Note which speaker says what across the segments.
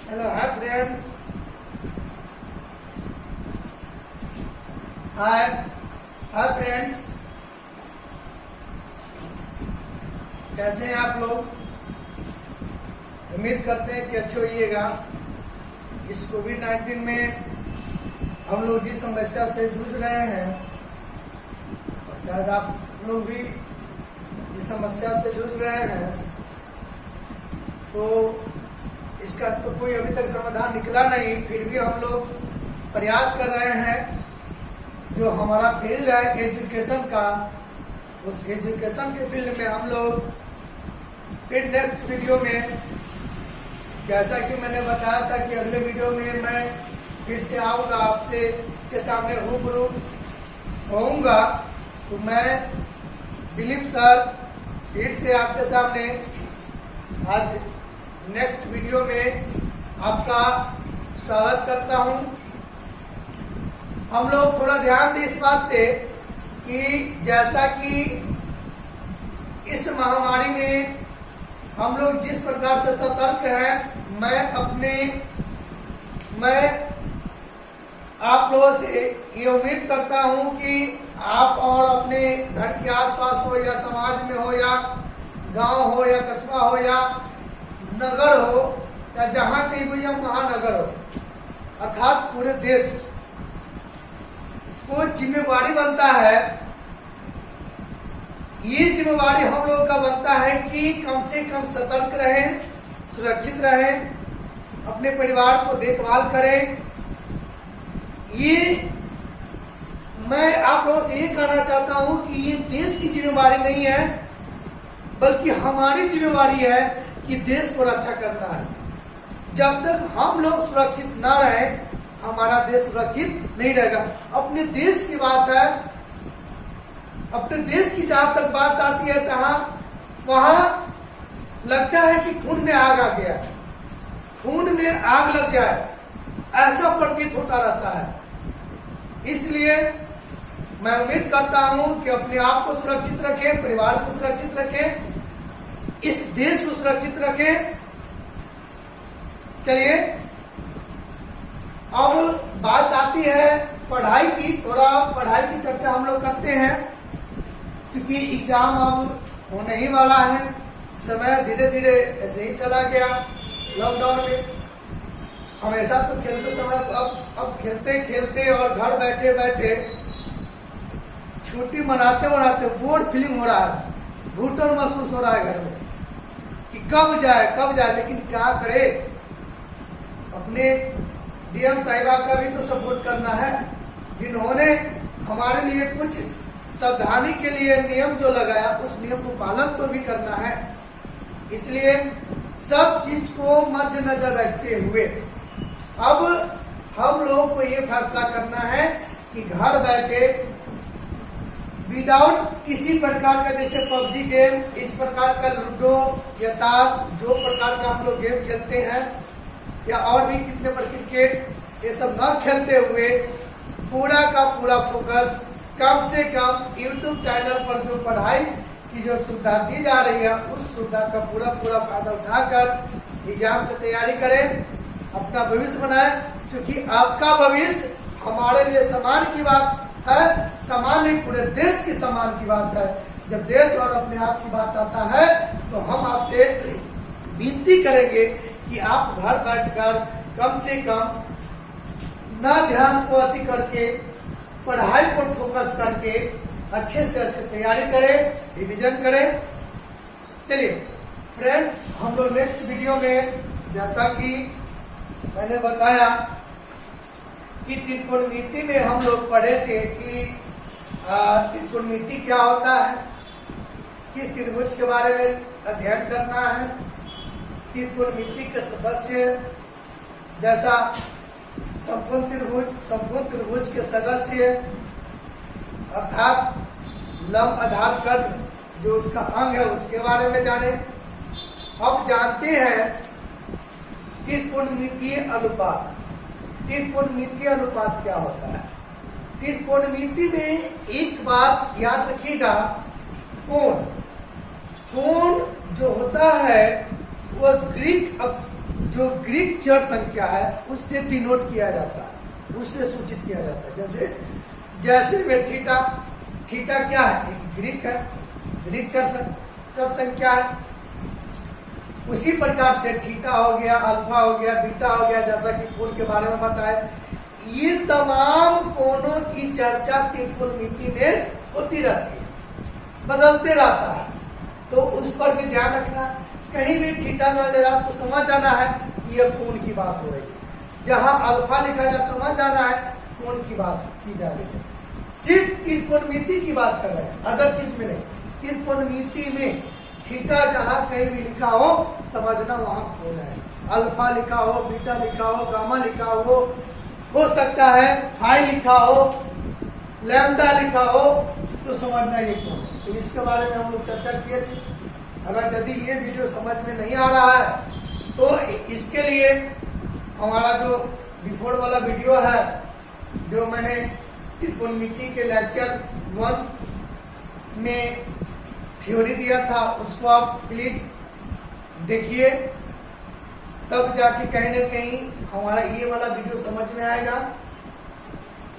Speaker 1: Hello hi friends. Hi hi friends, कैसे हैं आप लोग? उम्मीद करते हैं कि अच्छे होइएगा। इस कोविड-19 में हम लोग जिस समस्या से जूझ रहे हैं, शायद आप लोग भी इस समस्या से जूझ रहे हैं, तो इसका तो कोई अभी तक समाधान निकला नहीं। फिर भी हम लोग प्रयास कर रहे हैं। जो हमारा फील्ड है एजुकेशन का, उस एजुकेशन के फील्ड में हम लोग फिर नेक्स्ट वीडियो में, जैसा कि मैंने बताया था कि अगले वीडियो में मैं फिर से आऊँगा, आपसे के सामने रूबरू होऊंगा। तो मैं दिलीप सर फिर से आपके सामने आज नेक्स्ट वीडियो में आपका स्वागत करता हूं। हम लोग थोड़ा ध्यान दें इस बात से कि जैसा कि इस महामारी में हम लोग जिस प्रकार से सतर्क हैं, मैं आप लोगों से ये उम्मीद करता हूं कि आप और अपने घर के आसपास हो या समाज में हो या गांव हो या कस्बा हो या नगर हो या जहां कहीं भी या महानगर हो, अर्थात पूरे देश को जिम्मेवारी बनता है। ये जिम्मेवारी हम लोग का बनता है कि कम से कम सतर्क रहें, सुरक्षित रहें, अपने परिवार को देखभाल करें। ये मैं आप लोगों से ये कहना चाहता हूं कि ये देश की जिम्मेवारी नहीं है, बल्कि हमारी जिम्मेवारी है कि देश को रक्षा करना है। जब तक हम लोग सुरक्षित ना रहें, हमारा देश सुरक्षित नहीं रहेगा। अपने देश की बात है, अपने देश की जहां तक बात आती है वहां लगता है कि खून में आग आ गया, खून में आग लग जाए, ऐसा प्रतीत होता रहता है। इसलिए मैं उम्मीद करता हूं कि अपने आप को सुरक्षित रखें, परिवार को सुरक्षित रखें, इस देश को सुरक्षित रखें। चलिए अब बात आती है पढ़ाई की। थोड़ा पढ़ाई की चर्चा हम लोग करते हैं, क्योंकि एग्जाम अब होने ही वाला है। समय धीरे धीरे ऐसे ही चला गया। लॉकडाउन में हमेशा तो खेलते समय, अब खेलते खेलते और घर बैठे बैठे छुट्टी मनाते मनाते बोर्ड फीलिंग हो रहा है, घुटन महसूस हो रहा है घर में कि कब जाए। लेकिन क्या करे, अपने डीएम साहिबा का भी तो सपोर्ट करना है, जिन्होंने हमारे लिए कुछ सावधानी के लिए नियम जो लगाया, उस नियम को पालन तो भी करना है। इसलिए सब चीज को मद्देनजर रखते हुए अब हम लोगों को ये फैसला करना है कि घर बैठे विदाउट किसी प्रकार का, जैसे पबजी गेम, इस प्रकार का लूडो या ताश, जो प्रकार का हम लोग गेम खेलते हैं, या और भी कितने पर क्रिकेट, ये सब न खेलते हुए पूरा का पूरा फोकस कम से कम YouTube चैनल पर जो पढ़ाई की जो सुविधा दी जा रही है, उस सुविधा का पूरा फायदा उठाकर एग्जाम की तैयारी करें, अपना भविष्य बनाएं। क्योंकि आपका भविष्य हमारे लिए सम्मान की बात है, सम्मान नहीं पूरे देश की सम्मान की बात है। जब देश और अपने आप की बात आता है, तो हम आपसे विनती करेंगे कि आप घर बैठकर कम से कम ना ध्यान को अति करके पढ़ाई पर फोकस करके अच्छे से अच्छे तैयारी करें, रिवीजन करें। चलिए फ्रेंड्स, हम लोग नेक्स्ट वीडियो में, जैसा कि मैंने बताया कि त्रिकोणमिति में हम लोग पढ़े थे कि त्रिकोणमिति क्या होता है, किस त्रिभुज के बारे में अध्ययन करना है, त्रिकोणमिति के सदस्य, जैसा समकोण त्रिभुज के सदस्य अर्थात लंब आधार कर्व जो उसका अंग है, उसके बारे में जाने। अब जानते हैं त्रिकोणमितीय अनुपात। त्रिकोणमितीय अनुपात क्या होता है? त्रिकोणमिति में एक बात याद रखिएगा, कोण जो होता है वह ग्रीक जो ग्रीक चर संख्या है उससे डिनोट किया जाता है, उससे सूचित किया जाता है। जैसे जैसे वे थीटा, थीटा क्या है, एक ग्रीक है, ग्रीक चर संख्या है। उसी प्रकार से थीटा हो गया, अल्फा हो गया, बीटा हो गया, जैसा कि कोण के बारे में बताया, ये तमाम कोणों की चर्चा त्रिकोणमिति में होती रहती है, बदलते रहता है। तो उस पर भी ध्यान रखना, कहीं भी थीटा न ले रहा तो समझ जाना है कि यह कोण की बात हो रही है। जहां अल्फा लिखा है समझ जाना है कोण की बात की जा रही है। सिर्फ त्रिकोणमिति की बात कर रहे हैं, अदर चीज में नहीं। त्रिकोणमिति में थीटा जहां कहीं भी लिखा हो समझना वहां कोण है। अल्फा लिखा हो, बीटा लिखा हो, गामा लिखा हो सकता है फाई लिखा हो, लैम्डा लिखा हो, तो समझना ये कोण है। तो इसके बारे में हम लोग चर्चा किए थे। अगर यदि ये वीडियो समझ में नहीं आ रहा है तो इसके लिए हमारा जो बिफोर वाला वीडियो है, जो मैंने त्रिकोणमिति के लेक्चर 1 में थ्योरी दिया था, उसको आप प्लीज देखिए, तब जाके कहीं ना कहीं हमारा ये वाला वीडियो समझ में आएगा।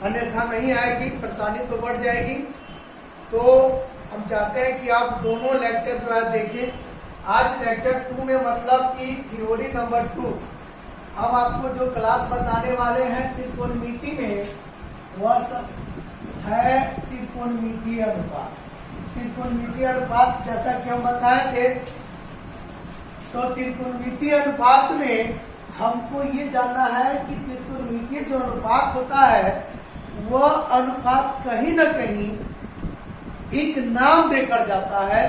Speaker 1: अन्यथा नहीं आएगी, परेशानी तो बढ़ जाएगी। तो हम चाहते हैं कि आप दोनों लेक्चर जो है देखें। आज लेक्चर 2 में मतलब कि थ्योरी नंबर 2 हम आपको जो क्लास बताने वाले हैं त्रिकोणमिति में, वह सब है त्रिकोणमितीय अनुपात। त्रिकोणमितीय अनुपात जैसा कि हम बताए थे, तो त्रिकोणमितीय अनुपात में हमको ये जानना है कि त्रिकोणमितीय जो अनुपात होता है वह अनुपात कहीं न कहीं एक नाम देकर जाता है।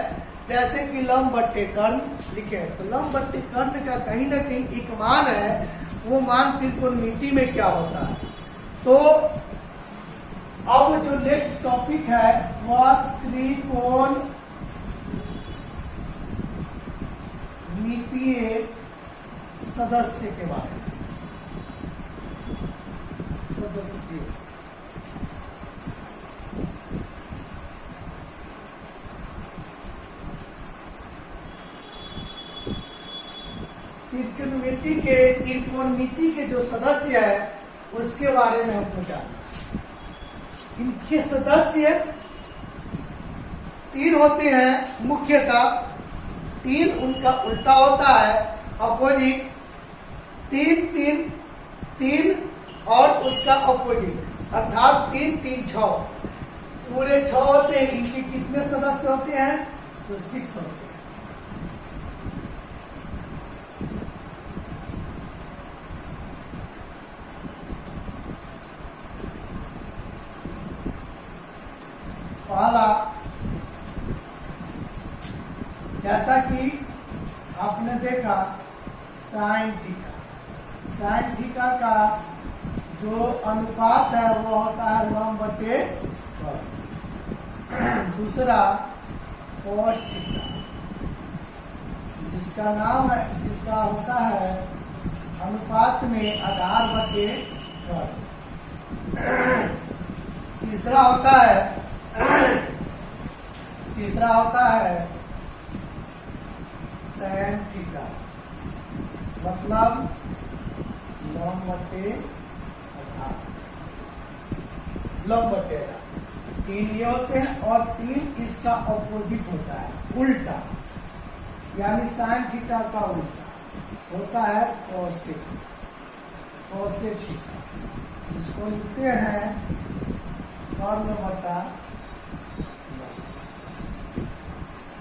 Speaker 1: जैसे कि लंब बट्टे कर्ण लिखे हैं, तो लंब बट्टे कर्ण का कहीं न कहीं एक मान है, वो मान त्रिकोणमिति में क्या होता है। तो अब जो नेक्स्ट टॉपिक है वह त्रिकोणमितीय सदस्य के बारे में। सदस्य त्रिकोणमिति के जो सदस्य है उसके बारे में हमको जानना। इनके सदस्य 3 होते हैं मुख्यतः। 3 उनका उल्टा होता है, अपोजिट। 3 3 3 और उसका अपोजिट, अर्थात 3 3 6 पूरे 6 होते हैं। इनके कितने सदस्य होते हैं, तो 6 होते हैं। पहला, जैसा कि आपने देखा साइन थीटा। साइन थीटा का जो अनुपात है वो होता है लंब बटे कर्ण। दूसरा कॉस थीटा, जिसका नाम है, जिसका होता है अनुपात में आधार बटे कर्ण। तीसरा होता है tan थीटा, मतलब लंब बटे आधार, लंब बटे आधार। 3 ये होते हैं और 3 इसका अपोजिट होता है, उल्टा, यानी साइन थीटा का उल्टा होता है कोसेक थीटा। इसको लिखते हैं कर्ण बटा।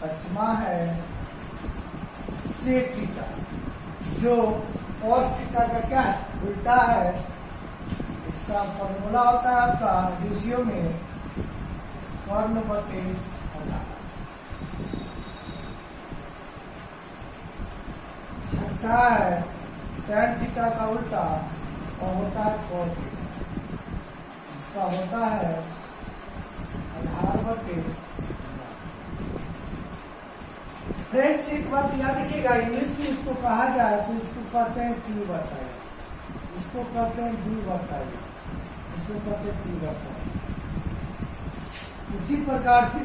Speaker 1: पचमा है सेक थीटा, जो कॉस थीटा का क्या है, उल्टा है। इसका फॉर्मूला होता है आपका रेशियो में कर्ण बटे आधार। छठा है tan थीटा का उल्टा और होता है कॉस थीटा, इसका होता है आधार बटे। फ्रेंड्स एक बात याद रखिएगा, इंग्लिश में इसको कहा जाए तो इसको कहते हैं P बटा I, इसको कहते हैं D बटा I, इसको कहते हैं P बटा I। इसी प्रकार से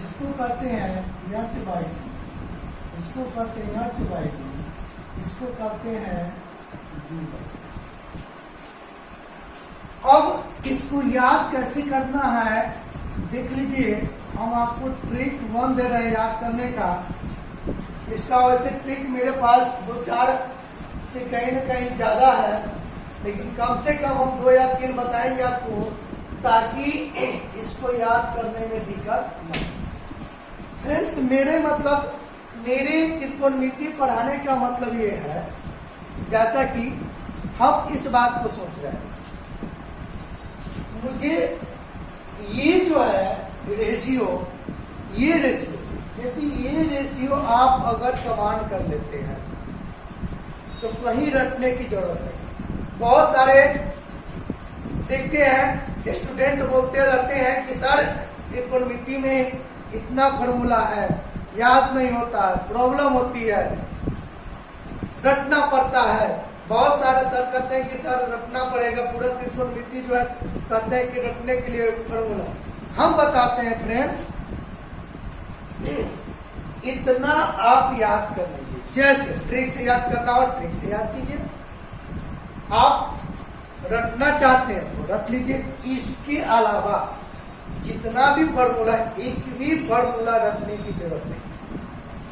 Speaker 1: इसको कहते हैं H बाई D, इसको कहते हैं H बाई D, इसको कहते हैं जीवन। अब इसको याद कैसे करना है देख लीजिए, हम आपको ट्रिक 1 दे रहे हैं याद करने का। इसका वैसे ट्रिक मेरे पास 2-4 से कहीं न कहीं ज्यादा है, लेकिन कम से कम हम 2 या 3 बताएंगे आपको, ताकि इसको याद करने में दिक्कत न। फ्रेंड्स, मेरे त्रिकोणमिति पढ़ाने का मतलब ये है, जैसा कि हम इस बात को सोच रहे हैं, मुझे ये जो है रेशियो, यदि ये रेशियो आप अगर कमांड कर लेते हैं तो कहीं रटने की जरूरत नहीं। बहुत सारे देखते हैं स्टूडेंट बोलते रहते हैं कि सर त्रिकोणमिति में इतना फॉर्मूला है, याद नहीं होता है, प्रॉब्लम होती है, रटना पड़ता है। बहुत सारे सर कहते हैं कि सर रटना पड़ेगा, पूरा त्रिकोणमिति जो है कहते हैं कि रटने के लिए फॉर्मूला। हम बताते हैं फ्रेंड्स, इतना आप याद कर लीजिए, जैसे ट्रिक से याद करना हो ट्रिक से याद कीजिए। आप रटना चाहते हैं तो रट लीजिए। इसके अलावा जितना भी फॉर्मूला, एक भी फॉर्मूला रटने की जरूरत नहीं।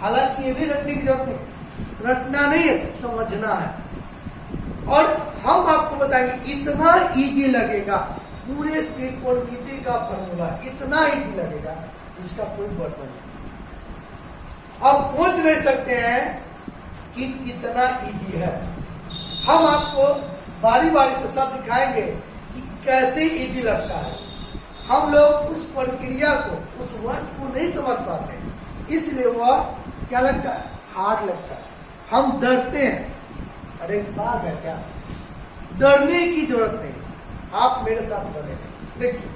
Speaker 1: हालांकि ये भी रटने की जरूरत नहीं, रटना नहीं है, समझना है। और हम आपको बताएंगे इतना इजी लगेगा, पूरे त्रिकोणमिति का फॉर्मूला इतना इजी लगेगा, इसका कोई बर्तन नहीं। आप सोच नहीं सकते हैं कि कितना इजी है। हम आपको बारी बारी से सब दिखाएंगे कि कैसे इजी लगता है। हम लोग उस प्रक्रिया को, उस वर्ड को नहीं समझ पाते, इसलिए वह क्या लगता है, हार्ड लगता है। हम डरते हैं, अरे बात है क्या, डरने की जरूरत नहीं, आप मेरे साथ डरे नहीं। देखिए,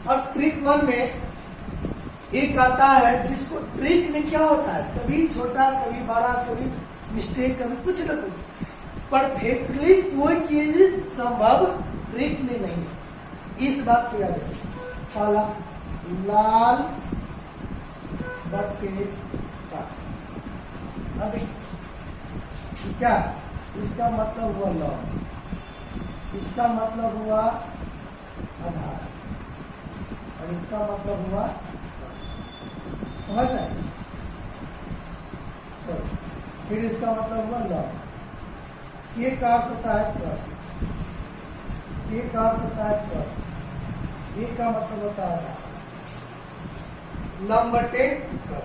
Speaker 1: और ट्रिक 1 में एक आता है जिसको ट्रिक में क्या होता है, कभी छोटा कभी बड़ा, कभी मिस्टेक, कभी कुछ न कुछ, परफेक्टली कोई चीज संभव ट्रिक में नहीं है। इस बात को याद रखिए। पहला लाल बट्टे का, क्या इसका मतलब हुआ लॉ, इसका मतलब हुआ आधार, और इसका मतलब हुआ, समझ रहे? फिर इसका मतलब हुआ लॉ। ये का अर्थ होता है कर, ये का अर्थ होता है कर, ये का मतलब होता है लंब बटे कर।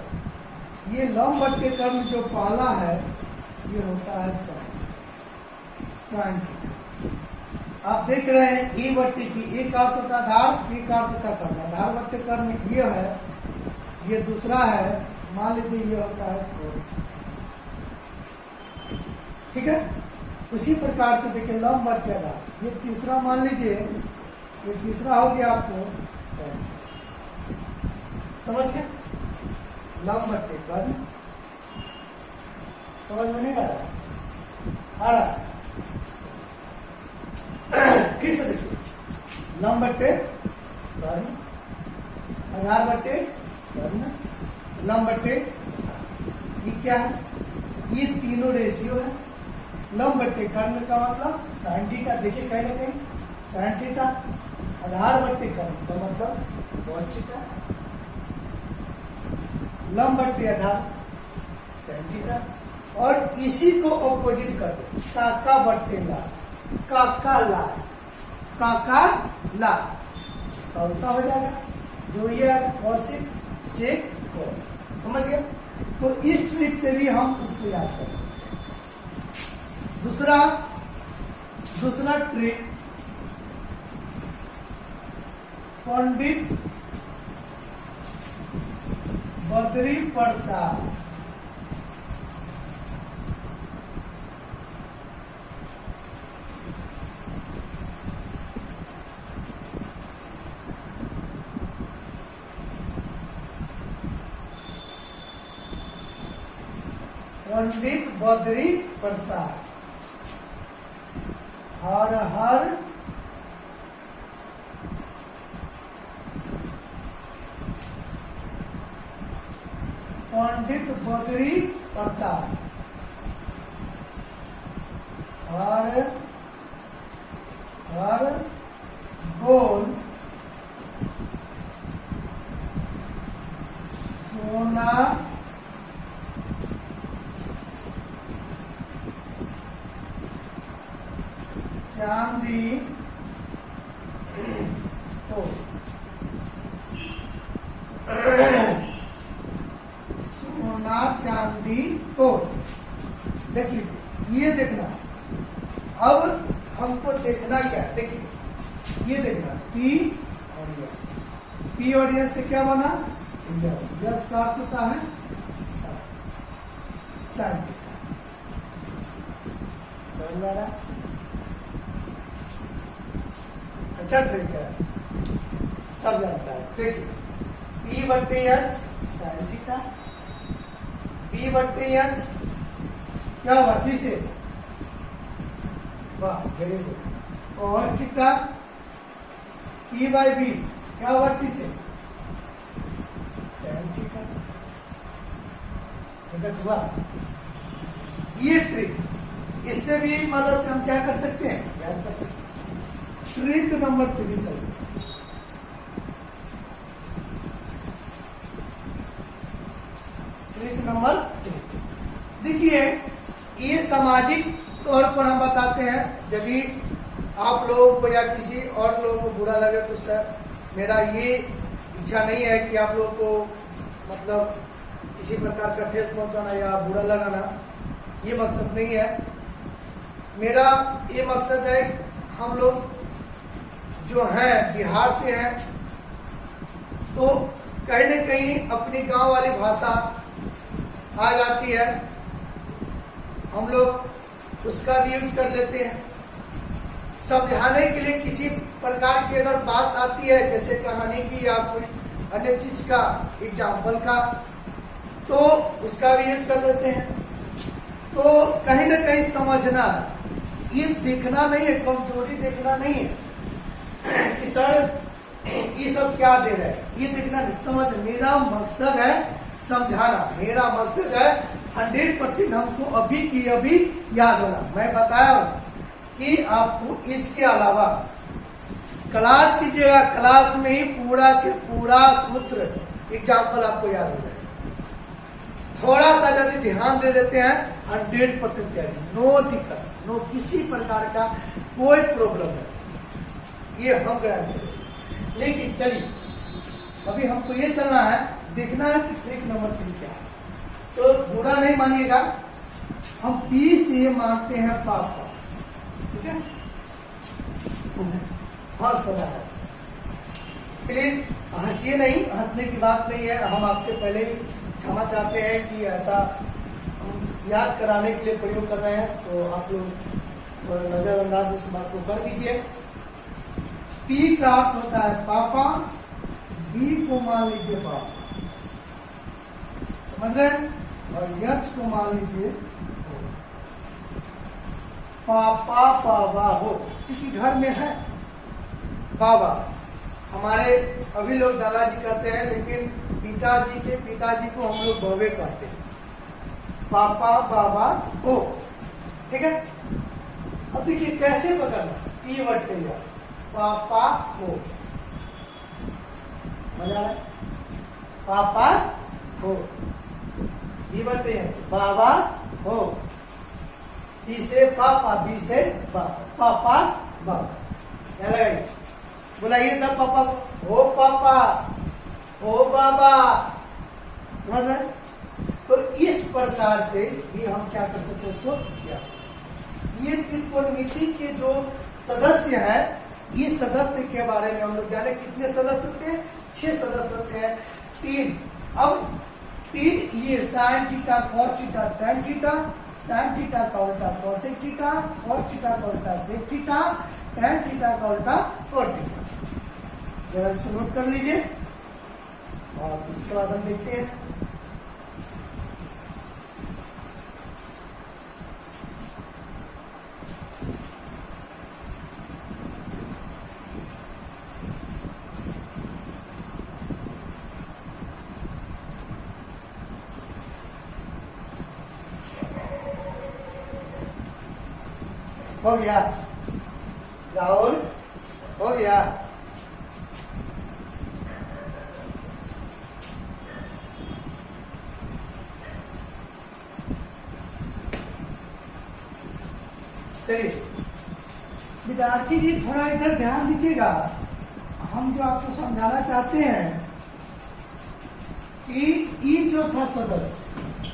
Speaker 1: ये लंब बटे कर जो पहला है ये होता है साइन। आप देख रहे हैं ए बट्टे की, एक अर्थ होता है आधार, एक अर्थ होता करना। आधार बट्टे कर्ण ये है, ये दूसरा है, मान लीजिए ये होता है कोण। ठीक है, उसी प्रकार से देखिए लंब बट्टे आधार, ये तीसरा मान लीजिए, ये तीसरा हो गया आपको, समझ गए? लंब बट्टे कर्ण, समझ में नहीं आ रहा? आ रहा? फिर से देखिए, लंब बट्टे कर्ण, आधार बट्टे कर्ण, लंब बट्टे, ये क्या है? ये तीनों रेशियो है। लंब बट्टे कर्ण का मतलब साइन थीटा, देखिए कहीं ना कहीं साइन थीटा। आधार बट्टे कर्ण का मतलब कॉस थीटा। लंब बट्टे आधार साइन थीटा। और इसी को ऑपोजिट कर दो, काका बट्टे ला, काका ला, काका ला, कौन सा हो जाएगा? जो ये कॉसिक सेक कोण, समझ गए? तो इस ट्रिक से भी हम उसको याद करें। दूसरा ट्रिक, पंडित बद्री प्रसाद पंडित बद्री प्रसाद हर हर पंडित बद्री प्रसाद हर गोल सोना चांदी तो सोना चांदी तो देख लीजिए, ये देखना। अब हमको देखना क्या है, देखिए ये देखना पी और यस, पी और यस से क्या बना, यस, यस का अर्थ होता है साइन। अच्छा ट्रिक है, सब जानता है। देखिए पी बट्टे एच साइन थीटा, पी बट्टे एच क्या होगा, सी से, वाह वेरी गुड। और थीटा पी बाई बी क्या होगा, टी से tan थीटा। हुआ ये ट्रिक, इससे भी मदद से हम क्या कर सकते हैं, याद कर सकते हैं। ट्रिक नंबर 3 चलिए। ट्रिक नंबर 3 देखिए, ये सामाजिक तौर पर हम बताते हैं। यदि आप लोगों को या किसी और लोगों को बुरा लगे तो सर, मेरा ये इच्छा नहीं है कि आप लोगों को मतलब किसी प्रकार का ठेस पहुंचाना या बुरा लगाना, ये मकसद नहीं है मेरा। ये मकसद है हम लोग जो हैं बिहार से हैं, तो कहीं न कहीं अपनी गांव वाली भाषा आ जाती है, हम लोग उसका भी यूज कर लेते हैं। समझाने के लिए किसी प्रकार की अगर बात आती है, जैसे कहानी की या कोई अन्य चीज का एग्जाम्पल का, तो उसका भी यूज कर लेते हैं। तो कहीं ना कहीं समझना, ये देखना नहीं है, कमजोरी देखना नहीं है कि सर ये सब क्या दे रहे हैं, ये देखना नहीं, समझ। मेरा मकसद है समझाना, मेरा मकसद है 100% हमको अभी की अभी याद होना। मैं बताया कि आपको इसके अलावा क्लास कीजिएगा, क्लास में ही पूरा के पूरा सूत्र एग्जाम्पल आपको याद हो जाएगा। थोड़ा सा यदि ध्यान दे देते हैं 100% तैयारी, नो दिक्कत, नो किसी प्रकार का कोई प्रॉब्लम नहीं, ये हम गारंटी देते। लेकिन चलिए अभी हमको ये चलना है, देखना है कि ट्रिक नंबर 3 क्या है। तो बुरा नहीं मानिएगा, हम पी से मानते हैं पापा, ठीक है, हाँ सदा है। प्लीज हंसिए नहीं, हंसने की बात नहीं है। हम आपसे पहले ही क्षमा चाहते हैं कि ऐसा याद कराने के लिए प्रयोग कर रहे हैं, तो आप लोग नजरअंदाज इस बात को कर दीजिए। पी का अर्थ होता है पापा, बी को मान लीजिए पापा, समझ रहे हैं, और यक्ष को मान लीजिए पापा बाबा हो, क्योंकि घर में है बाबा। हमारे अभी लोग दादाजी कहते हैं, लेकिन पिताजी के पिताजी को हम लोग बाबे कहते हैं, पापा बाबा हो, ठीक है। अब देखिए कैसे पकड़ना, पी वर्ड पापा हो, मजा आ रहा है, पापा हो, बी वर्ड बाबा हो, बी से पापा, बी से पापा, बाबा, क्या लगाइए, बुलाइए तब पापा को, हो पापा, हो बाबा, समझ रहे। तो इस प्रकार से भी हम क्या कर सकते हैं उसको, क्या ये त्रिकोणमिति के जो सदस्य हैं, इस सदस्य के बारे में हम लोग जाने। कितने सदस्य होते हैं, 6 सदस्य होते हैं, 3। अब 3 ये sine theta, cos theta, tan theta, sine theta का उल्टा कॉसेक थीटा, कॉस थीटा का उल्टा सेक थीटा, टैन थीटा का उल्टा कॉट थीटा। जरा इसको नोट कर लीजिए और इसके बाद हम देखते हैं। हो गया राहुल, हो गया। चलिए विद्यार्थी जी थोड़ा इधर ध्यान दीजिएगा। हम जो आपको समझाना चाहते हैं कि ई जो था सदस्य,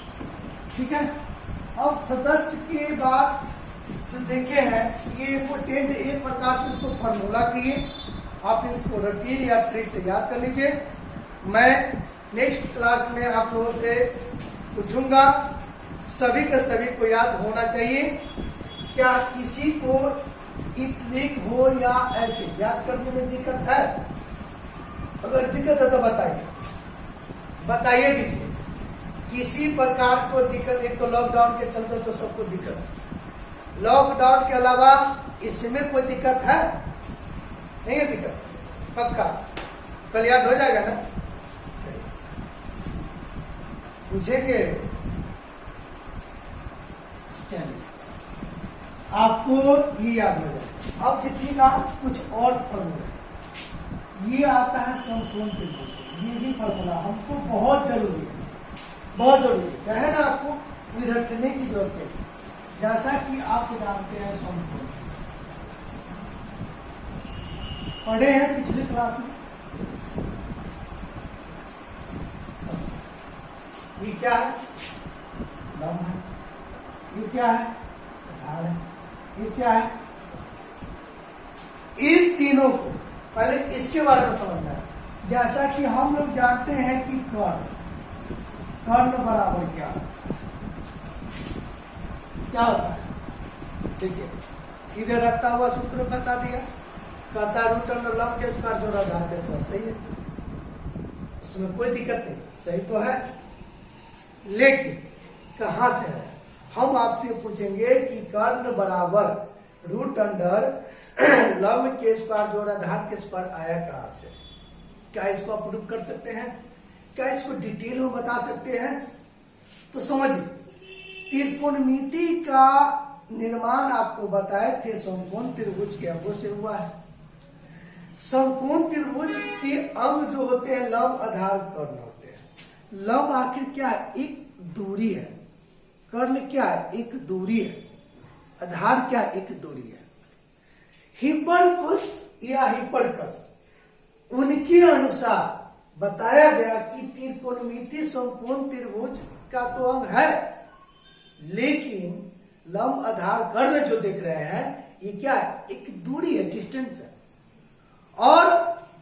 Speaker 1: ठीक है। अब सदस्य के बाद जो देखे हैं ये इम्पोर्टेंट, एक प्रकार से इसको फॉर्मूला किए, आप इसको रटिए या ट्रिक से याद कर लीजिए। मैं नेक्स्ट क्लास में आप लोगों से पूछूंगा, सभी के सभी को याद होना चाहिए। क्या किसी को ट्रिक हो या ऐसे याद करने में दिक्कत है? अगर दिक्कत है तो बताइए, बताइए दीजिए। किसी प्रकार को दिक्कत, एक तो लॉकडाउन के चलते तो सबको दिक्कत है, लॉकडाउन के अलावा इसमें कोई दिक्कत है? नहीं है दिक्कत? पक्का कल याद हो जाएगा ना? पूछेंगे? चलिए आपको ये याद हो जाए। अब देखिएगा कुछ और फॉर्मूला, ये आता है समकोण त्रिभुज, ये भी फॉर्मूला हमको बहुत जरूरी है, बहुत जरूरी है। क्या है ना, आपको कोई रटने की जरूरत है। जैसा कि आप जानते हैं समकोण पढ़े हैं पिछले क्लास में। ये क्या है? लंब है। ये क्या है? आधार है। ये क्या है? इन तीनों को पहले इसके बारे में समझना है। जैसा कि हम लोग जानते हैं कि कर्ण बराबर क्या होता है? देखिए सीधे रखता हुआ सूत्र बता दिया, कहता है रूट अंडर लंब के स्क्वायर जोड़ा आधार के स्क्वायर। सही है, उसमें कोई दिक्कत नहीं, सही तो है। लेकिन कहां से है? हम आपसे पूछेंगे कि कर्ण बराबर रूट अंडर लंब के स्क्वायर जोड़ा आधार के स्क्वायर आया कहां से? क्या इसको आप प्रूव कर सकते हैं? क्या इसको डिटेल में बता सकते हैं? तो समझिए, त्रिकोणमिति का निर्माण आपको बताए थे समकोण त्रिभुज के अंगों से हुआ है। समकोण त्रिभुज के अंग जो होते हैं लंब आधार कर्ण होते हैं। लंब आखिर क्या है? एक दूरी है। कर्ण क्या है? एक दूरी है। आधार क्या है? एक दूरी है। हिपरकुश या हिपरकस उनके अनुसार बताया गया कि त्रिकोणमिति समकोण त्रिभुज का तो अंग है, लेकिन लंब आधार कर्ण जो देख रहे हैं ये क्या है? एक दूरी है, डिस्टेंस है। और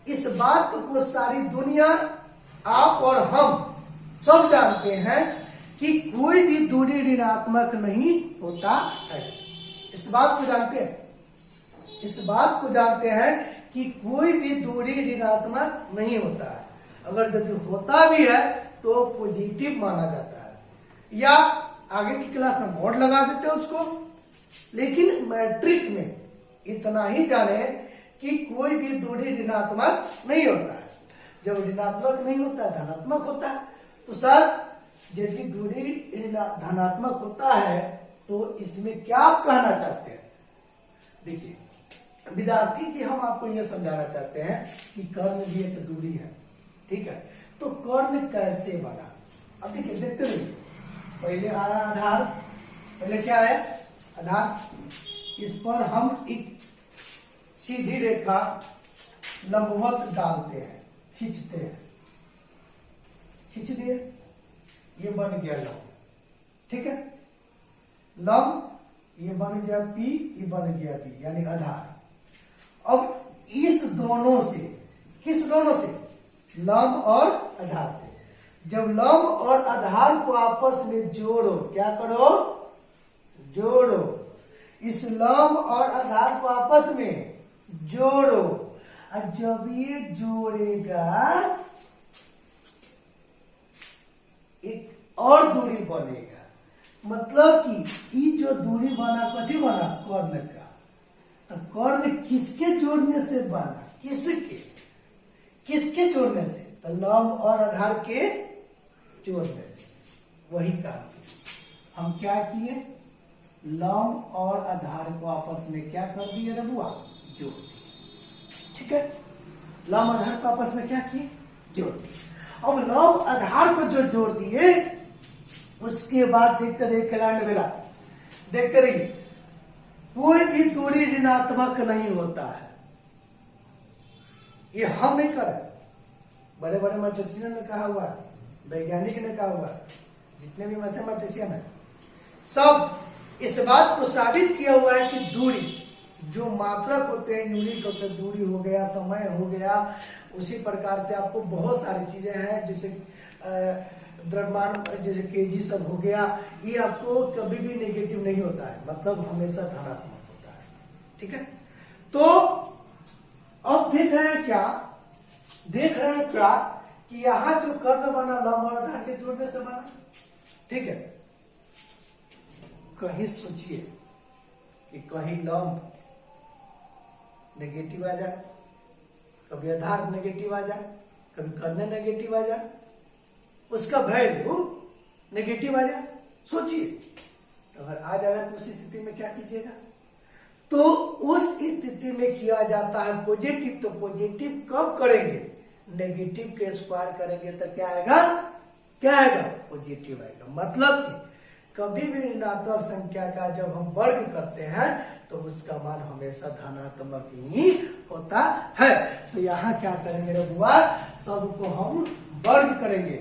Speaker 1: इस बात को सारी दुनिया, आप और हम सब जानते हैं कि कोई भी दूरी ऋणात्मक नहीं होता है। इस बात को जानते हैं, इस बात को जानते हैं कि कोई भी दूरी ऋणात्मक नहीं होता है। अगर यदि होता भी है तो पॉजिटिव माना जाता है, या आगे की क्लास में मोड लगा देते हैं उसको। लेकिन मैट्रिक में इतना ही जाने कि कोई भी दूरी ऋणात्मक नहीं होता है। जब ऋणात्मक नहीं होता धनात्मक होता है। तो सर यदि दूरी धनात्मक होता है तो इसमें क्या आप कहना चाहते हैं? देखिए विद्यार्थी जी, हम आपको यह समझाना चाहते हैं कि कर्ण भी एक दूरी है, ठीक है। तो कर्ण कैसे बना? अब देखिए, देखते रहिए। पहले आया आधार, पहले क्या है? आधार। इस पर हम एक सीधी रेखा लंबवत डालते हैं, खींचते हैं, खींच दिए, ये बन गया लंब, ठीक है। लंब ये बन गया पी, ये बन गया बी, यानी आधार। अब इस दोनों से, किस दोनों से? लंब और आधार से। जब लंब और आधार को आपस में जोड़ो, क्या करो? जोड़ो। इस लंब और आधार को आपस में जोड़ो, और जब ये जोड़ेगा एक और दूरी बनेगा। मतलब कि ये जो दूरी बना, कथी बना? कर्ण का। तो कर्ण किसके जोड़ने से बना? किसके? किसके जोड़ने से? तो लंब और आधार के जोड़ने से। वही काम किया हम। क्या किए? लंब और आधार को आपस में क्या कर दिए रे बुआ, जोड़ दिए। ठीक है, लंब आधार को आपस में क्या किए, जोड़ दिए। अब लंब आधार को जो जोड़ दिए उसके बाद देखते रहिए खिलांड बेला, देखते रहिए कोई भी दूरी ऋणात्मक नहीं होता है। ये हम नहीं कर रहे, बड़े बड़े मैथमेटिशियन ने कहा हुआ है, वैज्ञानिक ने कहा हुआ है, जितने भी मैथमेटिशियन है सब इस बात को साबित किया हुआ है कि दूरी जो मात्रक होते हैं, यूनिट होते हैं, दूरी हो गया, समय हो गया, उसी प्रकार से आपको बहुत सारी चीजें हैं जैसे द्रव्यमान, जैसे केजी सब हो गया, ये आपको कभी भी नेगेटिव नहीं होता है, मतलब हमेशा धनात्मक होता है। ठीक है, तो अब देख रहे हैं क्या, देख रहे हैं क्या कि यहां जो कर्ण बना लंब और आधार के जोड़ने से बना। ठीक है, कहीं सोचिए कि कहीं लंब नेगेटिव आ जाए, कभी आधार नेगेटिव आ जाए, कभी कर्ण नेगेटिव आ जाए, उसका वैल्यू नेगेटिव आ जाए, सोचिए अगर आ जाएगा तो उस स्थिति में क्या कीजिएगा। तो उस स्थिति में किया जाता है पॉजिटिव, तो पॉजिटिव कब करेंगे, नेगेटिव के स्क्वायर करेंगे तो क्या आएगा, क्या आएगा, पॉजिटिव आएगा। मतलब कि कभी भी ऋणात्मक संख्या का जब हम वर्ग करते हैं तो उसका मान हमेशा धनात्मक ही होता है। तो यहाँ क्या करेंगे रे बुआ, सबको हम वर्ग करेंगे,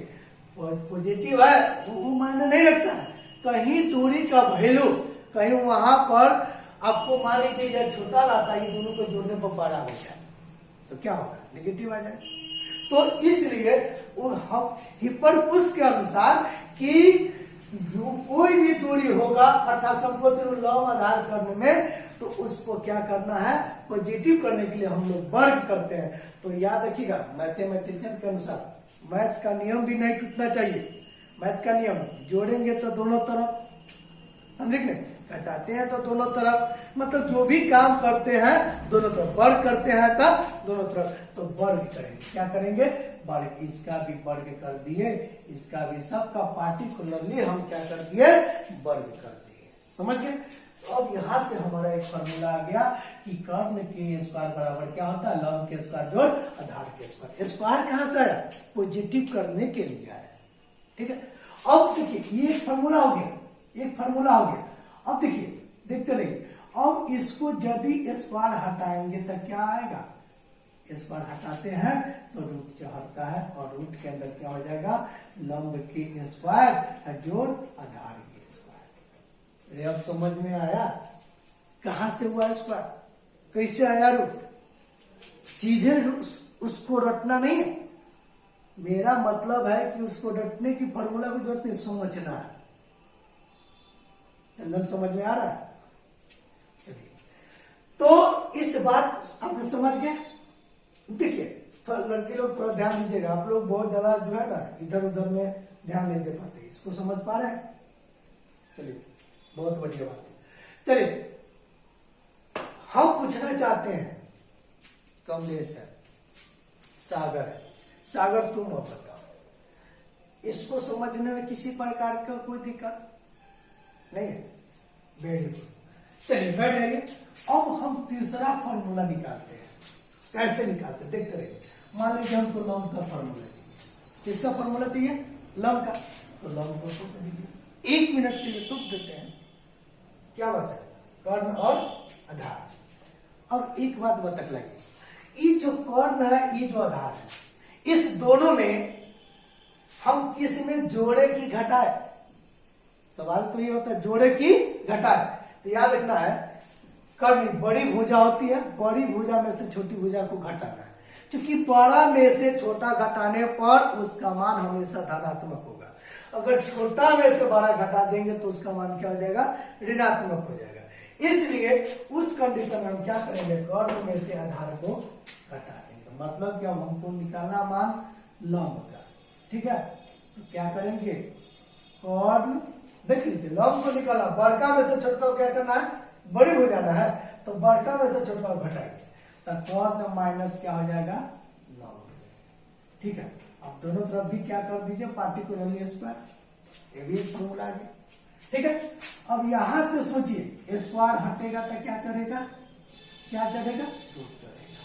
Speaker 1: पॉजिटिव है वो मायने नहीं रखता है, कहीं दूरी का वैल्यू कहीं वहां पर आपको मान लीजिए जब छोटा रहता है, ये दोनों को जोड़ने पर बड़ा हो जाए तो क्या होगा, नेगेटिव आ जाए। तो इसलिए वो हम हिप्परकुस के अनुसार कि कोई भी दूरी होगा अर्थात समकोण लंब आधार करने में, तो उसको क्या करना है, पॉजिटिव करने के लिए हम लोग वर्ग करते हैं। तो याद रखिएगा मैथमेटिशियन के अनुसार मैथ का नियम भी नहीं टूटना चाहिए। मैथ का नियम जोड़ेंगे तो दोनों तरफ, समझे कि नहीं, घटाते हैं तो दोनों तरफ, मतलब जो भी काम करते हैं दोनों तरफ, वर्ग करते हैं तब दोनों तरफ, तो वर्ग करेंगे, क्या करेंगे, वर्ग, इसका भी वर्ग कर दिए, इसका भी, सबका पार्टिकुलरली हम क्या कर दिए, वर्ग कर दिए। समझिए, तो अब यहां से हमारा एक फॉर्मूला आ गया कि कर्ण के स्क्वायर बराबर क्या होता है, लंब के स्क्वायर जोड़ आधार के स्क्वायर। स्क्वायर कहां से आया, पॉजिटिव करने के लिए आया। ठीक है, अब देखिए ये एक फॉर्मूला हो गया, एक फॉर्मूला हो गया। अब देखिए, देखते रहिए, अब इसको यदि स्क्वायर हटाएंगे तो क्या आएगा, स्क्वायर हटाते हैं तो रूट चढ़ता है और रूट के अंदर क्या हो जाएगा, लंब के स्क्वायर जोड़ आधार के स्क्वायर। अब समझ में आया कहां से हुआ स्क्वायर, कैसे आया रूट, सीधे उसको रटना नहीं है, मेरा मतलब है कि उसको रटने की फॉर्मूला की जरूरत नहीं, समझना है। चंदन समझ में आ रहा है, चलिए, तो इस बात आप लोग समझ गए। देखिए थोड़ा लड़के लोग थोड़ा ध्यान दीजिएगा, आप लोग बहुत ज्यादा जो है ना इधर उधर में ध्यान नहीं दे पाते, इसको समझ पा रहे हैं, चलिए बहुत बढ़िया बात है। चलिए हम पूछना चाहते हैं, कमलेश है, सागर है, सागर तुम बताओ, इसको समझने में किसी प्रकार का कोई दिक्कत नहीं है, वेरी गुड। चलिए बैठ जाइए, अब हम तीसरा फॉर्मूला निकालते हैं। कैसे निकालते हैं देखते रहिए। मान लीजिए हमको लंब का फॉर्मूला चाहिए, किसका फॉर्मूला चाहिए, लंब का, तो लंब को तुक दीजिए, 1 मिनट के लिए तुक देते हैं, क्या बचा, कर्ण और आधार। अब एक बात बतक लगी, ये जो कर्ण है, ये जो आधार है, इस दोनों में हम किस में जोड़े की घटाए, सवाल तो ये होता है जोड़े की घटाए। तो याद रखना है, कर्ण बड़ी भुजा होती है, बड़ी भुजा में से छोटी भुजा को घटाना है, क्योंकि बड़ा में से छोटा घटाने पर उसका मान हमेशा धनात्मक होगा, अगर छोटा में से बड़ा घटा देंगे तो उसका मान क्या हो जाएगा, ऋणात्मक हो जाएगा। इसलिए उस कंडीशन में हम क्या करेंगे, कर्ण में से आधार को घटा देंगे, मतलब क्या, हमको निकालना मान लंब का। ठीक है, तो क्या करेंगे, कर्ण, देख लीजिए लंब को निकालना, बड़का में से छोटा को क्या करना है, बड़ी हो जाना है, तो बड़का में से छोटा को घटाइए, तो कर्ण माइनस क्या हो जाएगा, लंब। ठीक है, अब दोनों तरफ भी क्या कर दीजिए, पार्टिकुलरली स्क्वायर, ये भी फॉर्मूला आ गया। ठीक है। अब यहां से सोचिए स्क्वायर हटेगा तो क्या चढ़ेगा, क्या चढ़ेगा, रूट चढ़ेगा।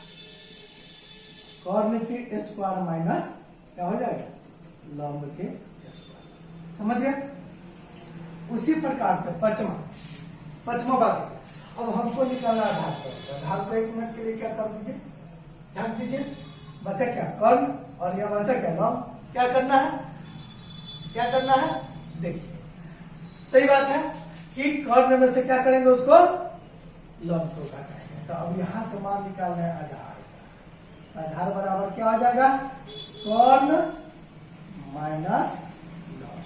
Speaker 1: कॉर्न के स्क्वायर माइनस क्या हो जाएगा, लंब के स्क्वायर। समझ गए। उसी प्रकार से पचमा बात। अब हमको निकालना आधार पर, आधार को 1 मिनट के लिए क्या कर दीजिए, झाँक दीजिए। बचा क्या, कर्ण, और यह बचा क्या, लंब। क्या करना है, क्या करना है, देखिए सही बात है कि कर्ण में से क्या करेंगे, उसको लंब को घटाएंगे। तो अब यहां से मान निकालना है आधार। आधार बराबर क्या हो जाएगा, कर्ण माइनस लंब।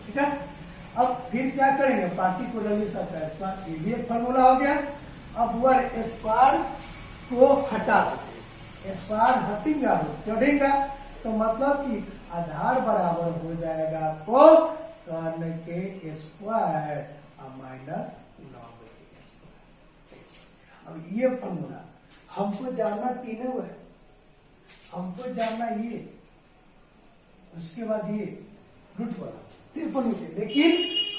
Speaker 1: ठीक है। अब फिर क्या करेंगे, पार्टिकुलरली सबका स्क्वायर, ये भी एक फॉर्मूला हो गया। अब वर स्क्वायर को हटा देते, स्क्वायर हटेगा चढ़ेगा, तो मतलब कि आधार बराबर हो जाएगा आपको कर्ण के स्क्वायर माइनस लंब के स्क्वायर। अब ये फॉर्मूला हमको जानना तीनों है, हमको जानना ये, उसके बाद ये रूट वाला त्रिकोणमिति। लेकिन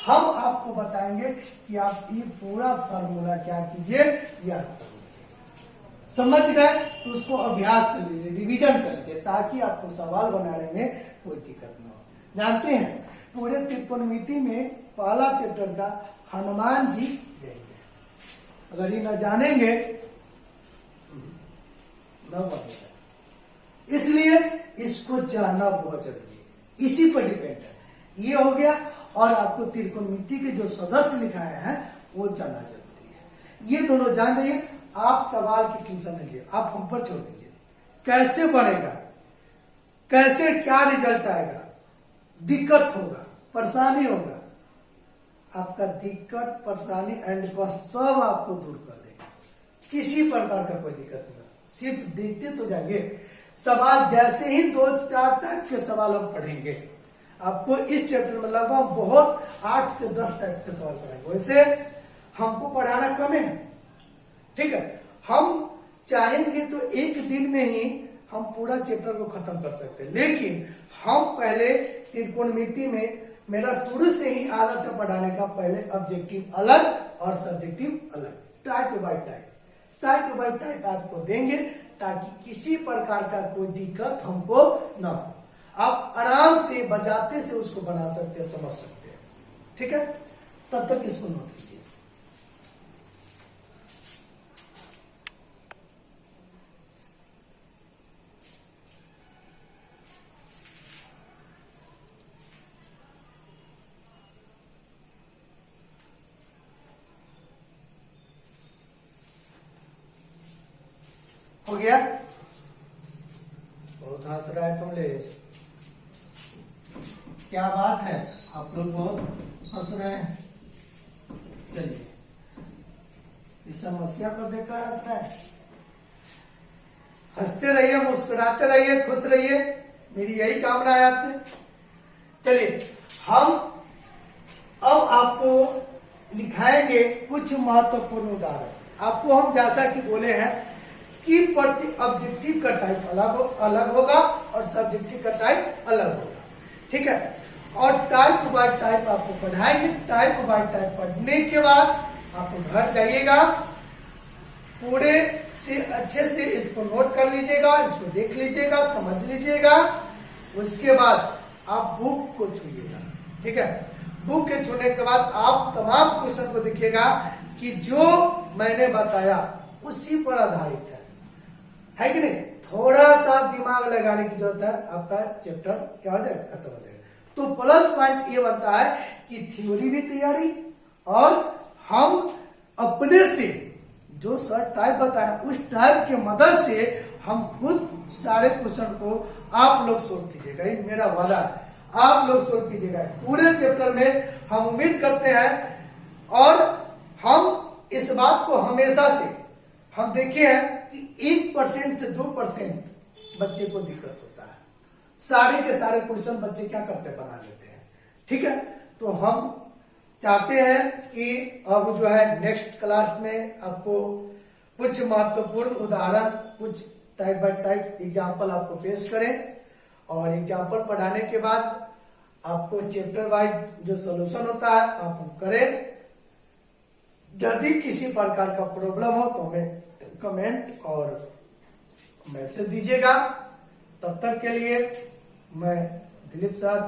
Speaker 1: हम आपको बताएंगे कि आप ये पूरा फॉर्मूला क्या कीजिए, याद करिए। समझ गए तो उसको अभ्यास कर लीजिए, रिवीजन कर लीजिए, ताकि आपको सवाल बनाने में कोई दिक्कत न हो। जानते हैं पूरे त्रिकोणमिति में पहला चैप्टर का हनुमान जी यही है। अगर ये न जानेंगे न बनेगा, इसलिए इसको जानना बहुत जरूरी है, इसी पर डिपेंड है। ये हो गया। और आपको त्रिकोणमिति के जो सदस्य लिखाए हैं वो जानना जरूरी है। ये दोनों जान जाइए। आप सवाल की टेंशन नहीं लीजिए, आप हम पर छोड़ दीजिए। कैसे बनेगा, कैसे क्या रिजल्ट आएगा, दिक्कत होगा, परेशानी होगा, आपका दिक्कत परेशानी एंड कॉस्ट सब आपको दूर कर देगा। किसी प्रकार का कोई दिक्कत नहीं, सिर्फ देखते तो जाएंगे। सवाल जैसे ही 2-4 टाइप के सवाल हम पढ़ेंगे, आपको इस चैप्टर में लगभग बहुत 8 से 10 टाइप के सवाल पढ़ेंगे। वैसे हमको पढ़ाना कम है, ठीक है। हम चाहेंगे तो एक दिन में ही हम पूरा चैप्टर को खत्म कर सकते हैं, लेकिन हम पहले त्रिकोणमिति में, मेरा शुरू से ही आदत है पढ़ाने का, पहले ऑब्जेक्टिव अलग और सब्जेक्टिव अलग, टाइप बाय टाइप आपको देंगे, ताकि किसी प्रकार का कोई दिक्कत हमको न हो। आप आराम से बजाते से उसको बना सकते हैं, समझ सकते हैं। ठीक है। तब तक इसको नोट कीजिए। हो गया। बहुत हंस रहा है कमलेश, क्या बात है, आप लोग बहुत हंस रहे हैं। चलिए, इस समस्या को देखकर हंस रहे हैं। हंसते रहिए, मुस्कुराते रहिए, खुश रहिए, मेरी यही कामना है आपसे। चलिए, हम अब आपको लिखाएंगे कुछ महत्वपूर्ण उदाहरण। आपको हम जैसा कि बोले हैं कि प्रति ऑब्जेक्टिव का टाइप अलग होगा और सब्जेक्टिव का टाइप अलग होगा। ठीक है। और टाइप बाय टाइप आपको पढ़ाएंगे। टाइप बाय टाइप पढ़ने के बाद आप घर जाइएगा, पूरे से अच्छे से इसको नोट कर लीजिएगा, इसको देख लीजिएगा, समझ लीजिएगा। उसके बाद आप बुक को छूइएगा। ठीक है। बुक के छूने के बाद आप तमाम क्वेश्चन को देखिएगा कि जो मैंने बताया उसी पर आधारित है कि नहीं। थोड़ा सा दिमाग लगाने की जरूरत है, आपका चैप्टर क्या हो जाएगा, खत्म हो जाएगा। तो प्लस पॉइंट ये बनता है कि थ्योरी भी तैयारी, और हम अपने से जो सर टाइप बताया उस टाइप के मदद से हम खुद सारे क्वेश्चन को आप लोग सोल्व कीजिएगा। ये मेरा वादा है, आप लोग सोल्व कीजिएगा पूरे चैप्टर में। हम उम्मीद करते हैं, और हम इस बात को हमेशा से हम देखे हैं कि 1% से 2% बच्चे को दिक्कत होता है। सारे के सारे क्वेश्चन बच्चे क्या करते हैं, बना लेते हैं। ठीक है। तो हम चाहते हैं कि अब जो है नेक्स्ट क्लास में आपको कुछ महत्वपूर्ण उदाहरण, कुछ टाइप बाय टाइप एग्जाम्पल आपको पेश करें, और एग्जाम्पल पढ़ाने के बाद आपको चैप्टर वाइज जो सॉल्यूशन होता है आप करें। यदि किसी प्रकार का प्रॉब्लम हो तो हमें कमेंट और मैसेज दीजिएगा। तब तक के लिए मैं दिलीप सर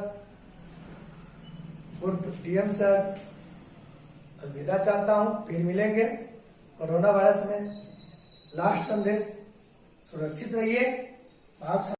Speaker 1: उर्फ डीएम सर अलविदा चाहता हूं। फिर मिलेंगे। कोरोना वायरस में लास्ट संदेश, सुरक्षित रहिए।